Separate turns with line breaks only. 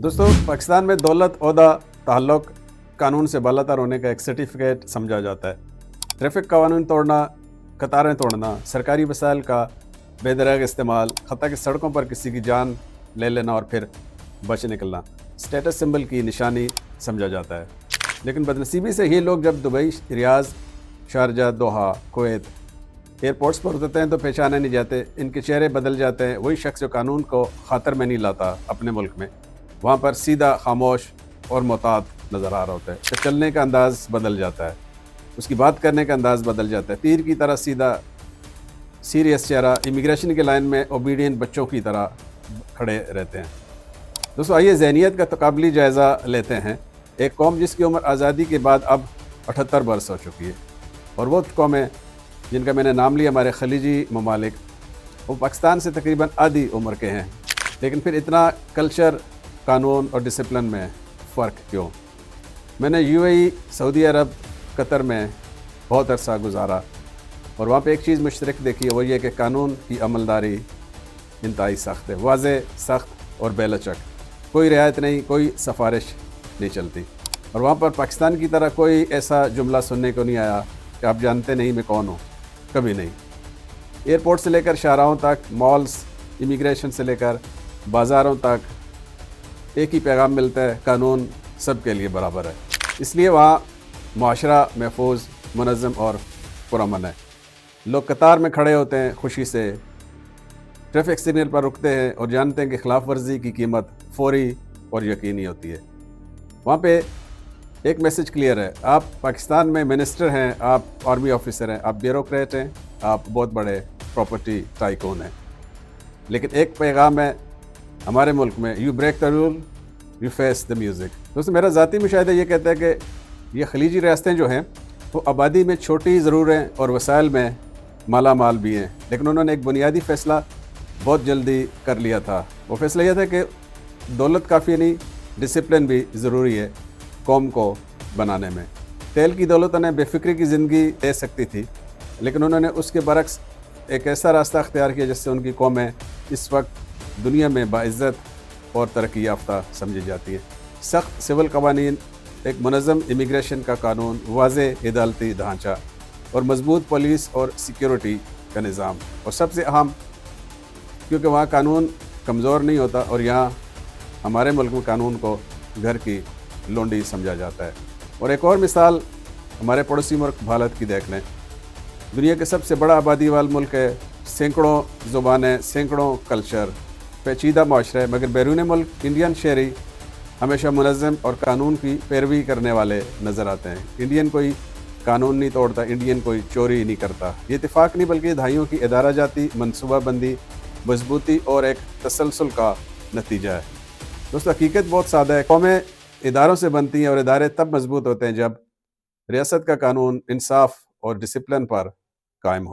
दोस्तों, पाकिस्तान में दौलत, ओहदा, ताल्लुक कानून से बालातर होने का एक सर्टिफिकेट समझा जाता है। ट्रैफिक कानून तोड़ना, कतारें तोड़ना, सरकारी वसाइल का बेदरग इस्तेमाल, हत्ता कि सड़कों पर किसी की जान ले लेना और फिर बच निकलना स्टेटस सिंबल की निशानी समझा जाता है। लेकिन बदनसीबी से ये लोग जब दुबई, रियाज, शारजा, दोहा, कुवैत एयरपोर्ट्स पर उतरते हैं तो पहचाने नहीं जाते। इनके चेहरे बदल जाते हैं। वही शख्स जो कानून को ख़ातर में नहीं लाता अपने मुल्क में, वहाँ पर सीधा, खामोश और मोहतात नज़र आ रहा होता है। तो चलने का अंदाज़ बदल जाता है, उसकी बात करने का अंदाज़ बदल जाता है। तीर की तरह सीधा, सीरियस चेहरा, इमिग्रेशन के लाइन में ओबीडियंट बच्चों की तरह खड़े रहते हैं। दोस्तों, आइए ज़हनियत का तकाबली जायज़ा लेते हैं। एक कौम जिसकी उम्र आज़ादी के बाद अब 78 बरस हो चुकी है, और वो कौमें जिनका मैंने नाम लिया, हमारे खलीजी ममालिक, वो पाकिस्तान से तकरीबन आधी उम्र के हैं। लेकिन फिर इतना कल्चर, कानून और डिसिप्लिन में फ़र्क क्यों? मैंने यूएई, सऊदी अरब, कतर में बहुत अरसा गुजारा, और वहाँ पे एक चीज़ मुश्तरक देखी है, वो ये कि कानून की अमलदारी इंतहाई सख्त है, वाज़े, सख्त और बेलचक। कोई रियायत नहीं, कोई सिफारिश नहीं चलती। और वहाँ पर पाकिस्तान की तरह कोई ऐसा जुमला सुनने को नहीं आया कि आप जानते नहीं मैं कौन हूँ, कभी नहीं। एयरपोर्ट से लेकर शाहराहों तक, मॉल्स, इमिग्रेशन से लेकर बाज़ारों तक एक ही पैगाम मिलता है, कानून सब के लिए बराबर है। इसलिए वहाँ मुआशरा महफूज, मुनज़्ज़म और पुरअमन है। लोग कतार में खड़े होते हैं, खुशी से ट्रैफिक सिग्नल पर रुकते हैं और जानते हैं कि खिलाफ वर्जी की कीमत फौरी और यकीनी होती है। वहाँ पे एक मैसेज क्लियर है, आप पाकिस्तान में मिनिस्टर हैं, आप आर्मी ऑफिसर हैं, आप ब्यूरोक्रेट हैं, आप बहुत बड़े प्रॉपर्टी टाइकून हैं, लेकिन एक पैगाम है हमारे मुल्क में, you break the rule, you face the music. दोस्तों, मेरा ज़ाती मुशाहिदा ये कहता है कि ये खलीजी रियासतें जो हैं वो आबादी में छोटी ज़रूर हैं और वसाइल में माला माल भी हैं, लेकिन उन्होंने एक बुनियादी फ़ैसला बहुत जल्दी कर लिया था। वो फ़ैसला यह था कि दौलत काफ़ी नहीं, डिसिप्लिन भी ज़रूरी है कौम को बनाने में। तेल की दौलत उन्हें बेफ़िक्री की ज़िंदगी दे सकती थी, लेकिन उन्होंने उसके बरक्स एक ऐसा रास्ता अख्तियार किया जिससे उनकी कौमें इस वक्त दुनिया में बाइज़्ज़त और तरक्की याफ्ता समझी जाती है। सख्त सिविल कवानीन, एक मुनज़्ज़म इमिग्रेशन का कानून, वाज़ेह अदालती ढांचा और मजबूत पुलिस और सिक्योरिटी का निज़ाम, और सबसे अहम, क्योंकि वहाँ कानून कमज़ोर नहीं होता, और यहाँ हमारे मुल्क में कानून को घर की लोंडी समझा जाता है। और एक और मिसाल हमारे पड़ोसी मुल्क भारत की देख लें। दुनिया के सबसे बड़ा आबादी वाला मुल्क है, सैकड़ों ज़ुबानें, सैकड़ों कल्चर, पेचीदा माशरा है, मगर बैरून मुल्क इंडियन शहरी हमेशा मुनज़्ज़म और कानून की पैरवी करने वाले नज़र आते हैं। इंडियन कोई कानून नहीं तोड़ता, इंडियन कोई चोरी नहीं करता। ये इत्तेफाक नहीं बल्कि दहाइयों की इदारा जाती मनसूबाबंदी, मजबूती और एक तसलसल का नतीजा है। दोस्तों, हकीकत बहुत सादा है। कौमें इदारों से बनती हैं, और इदारे तब मजबूत होते हैं जब रियासत का कानून इंसाफ और डिसिप्लिन पर कायम हो।